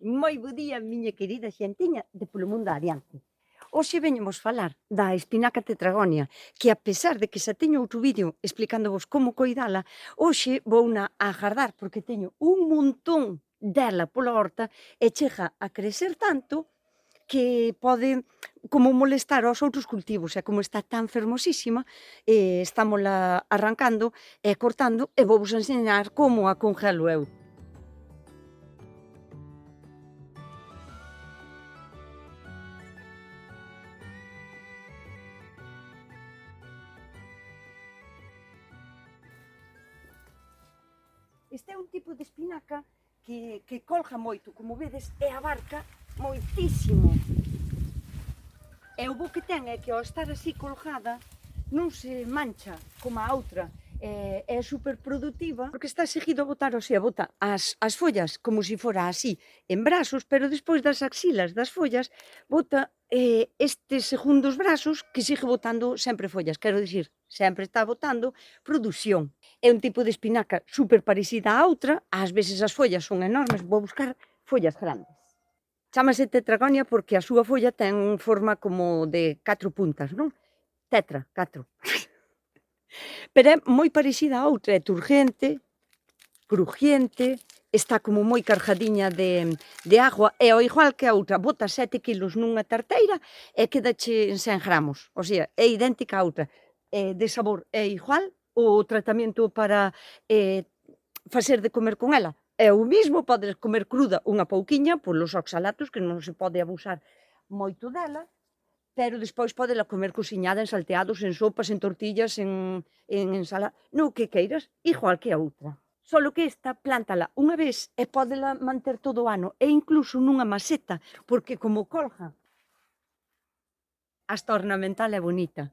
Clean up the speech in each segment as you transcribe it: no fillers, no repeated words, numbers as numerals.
Moi bo día, miña querida xentiña de Polo Mundo Adiante. Hoxe veñemos falar da espinaca tetragonia, que a pesar de que xa teño outro vídeo explicándovos como coidala, hoxe vouna agardar porque teño un montón dela pola horta e chega a crecer tanto que pode como molestar aos outros cultivos e como está tan fermosísima, estámola arrancando e cortando e vouvos ensinar como a congelo eu. Este é un tipo de espinaca que colga moito, como vedes, e abarca moitísimo. E o bo que ten é que ao estar así colgada non se mancha como a outra. É super productiva porque está seguido a botar, o sea, bota as follas como se fora así en brazos, pero despois das axilas das follas bota estes segundos brazos que sigue botando sempre follas, quero dicir, sempre está botando produción. É un tipo de espinaca super parecida á outra, ás veces as follas son enormes, vou buscar follas grandes. Chámase tetragonia porque a súa folla ten forma como de 4 puntas, non? Tetra, 4. Pero é moi parecida á outra, é turgente, crujiente, está como moi cargadiña de agua e ao igual que a outra, bota 7 kilos nunha tarteira e quedache en 100 gramos, o sea, é idéntica á outra. De sabor é igual, o tratamento para facer de comer con ela é o mismo, podes comer cruda unha pouquiña polos oxalatos, que non se pode abusar moito dela, pero despois podela comer cociñada en salteados, en sopas, en tortillas, en ensalada, no que queiras, igual que a outra. Solo que esta plántala unha vez e pódela manter todo o ano e incluso nunha maceta, porque como colga, hasta ornamental é bonita.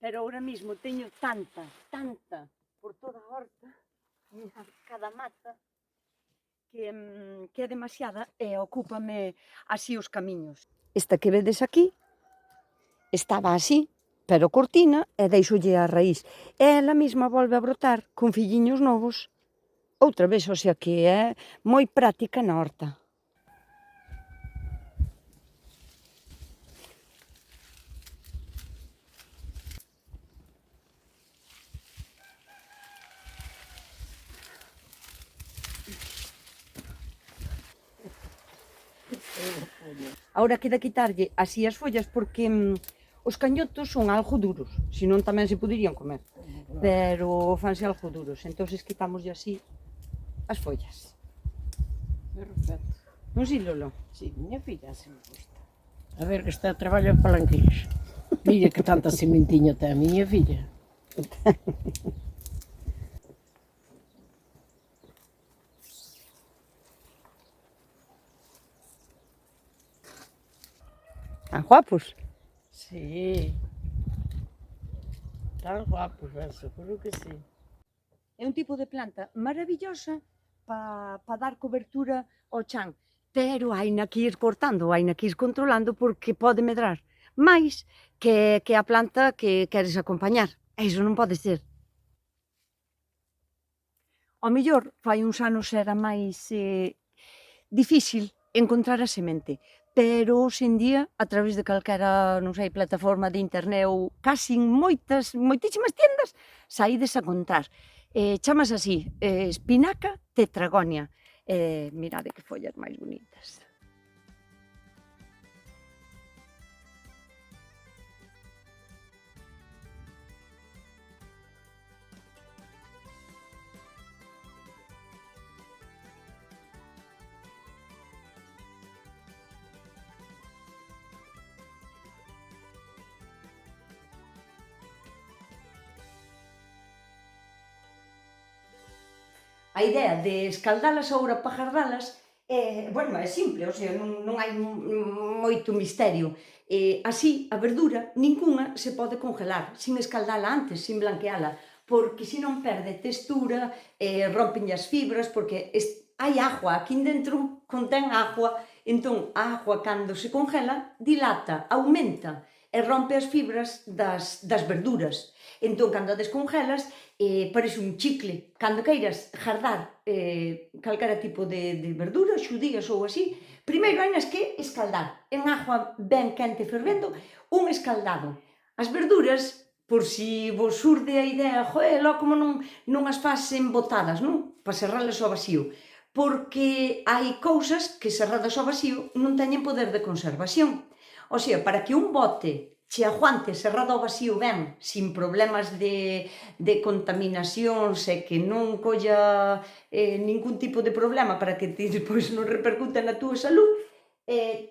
Pero ahora mismo teño tanta, por toda a horta, mirad cada mata, que é demasiada e ocúpame así os camiños. Esta que vedes aquí estaba así, pero cortina e deixolle a raíz. E ela mesma volve a brotar con filliños novos outra vez, o sea que é moi práctica na horta. Ahora queda quitarlle así as follas porque os cañotos son algo duros, senón tamén se poderían comer, pero fanse algo duros, entonces quitámoslle así as follas. Perfecto. Non si, Lolo? Si, miña filla se me gusta. A ver que está a traballo en palanquillos. Mira que tanta sementinha ten a miña filla. Tan guapos. Sí. Tan guapos, ben seguro que sí. É un tipo de planta maravillosa para dar cobertura ao chan, pero haina que ir cortando, haina que ir controlando porque pode medrar máis que a planta que queres acompañar. E iso non pode ser. Ao mellor, fai uns anos era máis difícil encontrar a semente, pero hoxe en día, a través de calquera, non sei, plataforma de internet ou casi en moitísimas tiendas, saídes a encontrar. Chamas así, espinaca tetragonia. Mirade que follas máis bonitas. A idea de escaldalas agora para gardalas bueno, é simple, o sea, non hai moito misterio. Así, a verdura, ningunha se pode congelar, sin escaldala antes, sin blanqueala, porque senón perde textura, rompen as fibras, porque hai agua, aquí dentro contén agua, entón a agua cando se congela dilata, aumenta e rompe as fibras das verduras. Entón, cando a descongelas, parece un chicle. Cando queiras gardar calquera tipo de verdura, xudías ou así, Primeiro hai que escaldar en agua ben quente fervendo un escaldado. As verduras, por si vos surde a idea, joe, lo como non as fas embotadas, non? Para serralas ao vacío. Porque hai cousas que serradas ao vacío non teñen poder de conservación. O sea, para que un bote che aguante cerrado ao vacío ben, sin problemas de contaminacións e que non colla ningún tipo de problema para que ti despois non repercute na túa salud,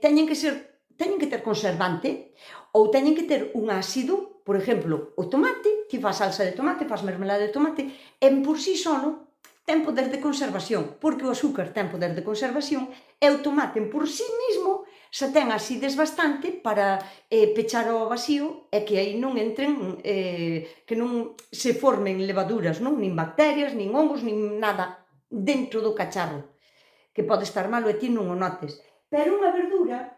teñen que ter conservante ou teñen que ter un ácido, por exemplo, o tomate, ti faz salsa de tomate, faz mermelada de tomate, en por si solo ten poder de conservación, porque o azúcar ten poder de conservación e o tomate en por si mismo xa ten acidez bastante para pechar ao vacío e que aí non entren, que non se formen levaduras, non? Nin bacterias, nin hongos, nin nada dentro do cacharro, que pode estar malo e ti non o notes. Pero unha verdura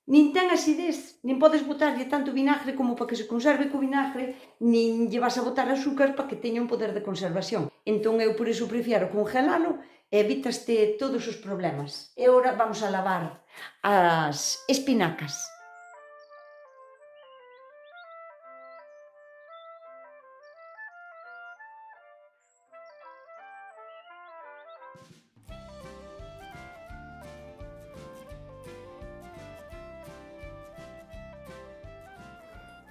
nin ten acidez, nin podes botarlle tanto vinagre como para que se conserve co vinagre, nin lle vas a botar azúcar para que teña un poder de conservación. Entón eu por iso prefiero congelalo e evítaste todos os problemas. E agora vamos a lavar as espinacas.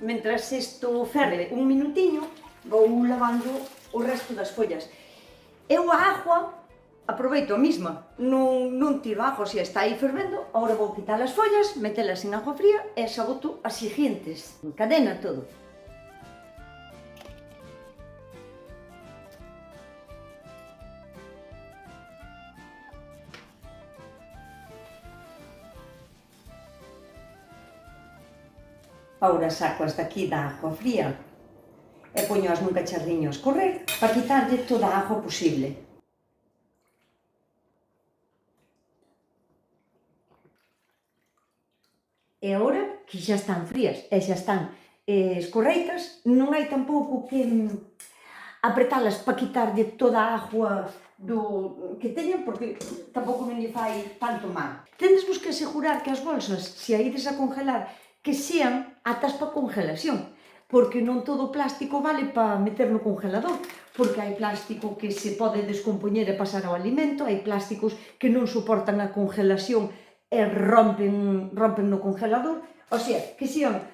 Mentras isto ferve un minutiño, vou lavando o resto das follas. Eu a agua aproveito a mesma, non tiro a agua, se está aí fervendo, agora vou quitar as follas, metelas en agua fría e xa boto as seguintes, encadena todo. Agora saco as daqui da agua fría e poñoas nun cacharriño a escorrer para quitarlle toda a agua posible. E agora que xa están frías e xa están escorreitas, non hai tampouco que apretalas para quitarlle toda a agua que teñen, porque tampouco non lle fai tanto mal. Tendesvos que asegurar que as bolsas, se a ides a congelar, que sean atas para congelación, porque non todo o plástico vale para meter no congelador, porque hai plástico que se pode descompoñer e pasar ao alimento, hai plásticos que non soportan a congelación e rompen no congelador, o sea, que sean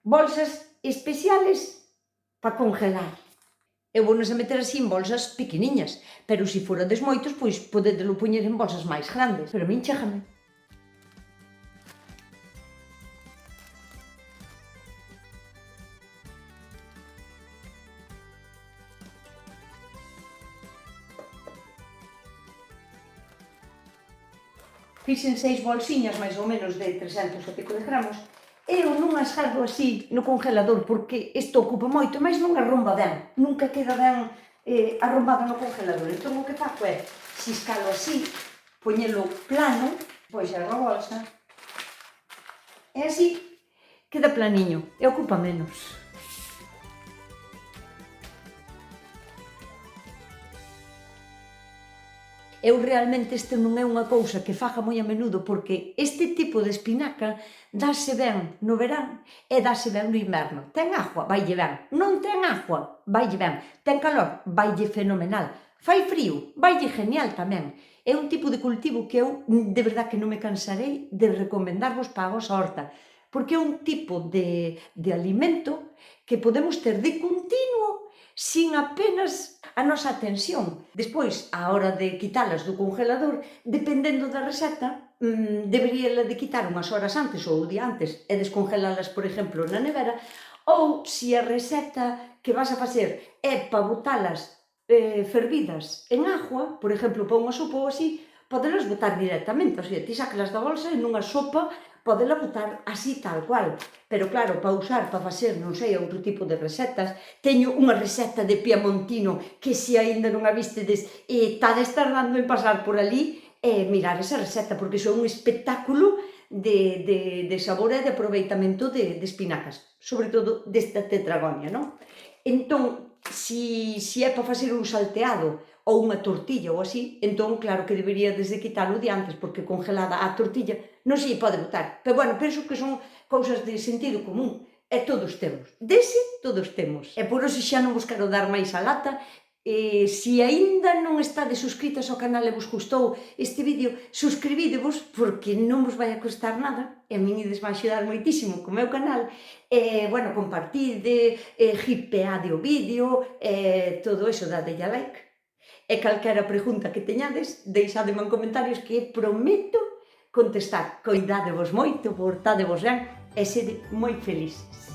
bolsas especiales para congelar. Eu vou nos a meter así en bolsas pequeniñas, pero se forades moitos, pois podedelo poñer en bolsas máis grandes, pero a min chéjame. Fixen 6 bolsiñas máis ou menos de 300 e pico de gramos. Eu non as gardo así no congelador porque isto ocupa moito, mas non arromba ben. Nunca queda ben arrombado no congelador. Entón o que faco é, se escalo así, poñelo plano, pois a bolsa, e así queda planiño e ocupa menos. Eu realmente isto non é unha cousa que faga moi a menudo porque este tipo de espinaca dáse ben no verán e dáse ben no inverno. Ten agua, vaille ben. Non ten agua, vaille ben. Ten calor, vaille fenomenal. Fai frío, vaille genial tamén. É un tipo de cultivo que eu de verdad que non me cansarei de recomendarvos para a vosa horta, porque é un tipo de alimento que podemos ter de continuo sin apenas a nosa atención. Despois, á hora de quitalas do congelador, dependendo da receta, deberíala de quitar unhas horas antes ou o día antes e descongelalas, por exemplo, na nevera, ou se a receta que vas a facer é para botalas fervidas en agua, por exemplo, para unha sopa ou así, podelas botar directamente, o sea, ti sácalas da bolsa e nunha sopa podela botar así tal cual. Pero claro, para usar, para facer, non sei, outro tipo de recetas, teño unha receta de piamontino que se aínda non a vistedes e tades tardando en pasar por ali e mirar esa receta, porque son un espectáculo de sabor e de aproveitamento de espinacas, sobre todo desta tetragonia, non? Entón, se é para facer un salteado ou unha tortilla ou así, entón claro que deberíades de quitalo de antes, porque congelada a tortilla non se lle pode botar. Pero bueno, penso que son cousas de sentido común, e todos temos. Dese, todos temos. E por iso xa non vos quero dar máis a lata. Se aínda non estades suscritas ao canal e vos gustou este vídeo, suscribidevos, porque non vos vai a costar nada, e a min ides vai axudar moitísimo co meu canal. Bueno, compartide, hipeade o vídeo, todo eso, dadelle a like. E calquera pregunta que teñades, deixademe en comentarios que prometo contestar. Coidádevos moito, portádevos ben e sede moi felices.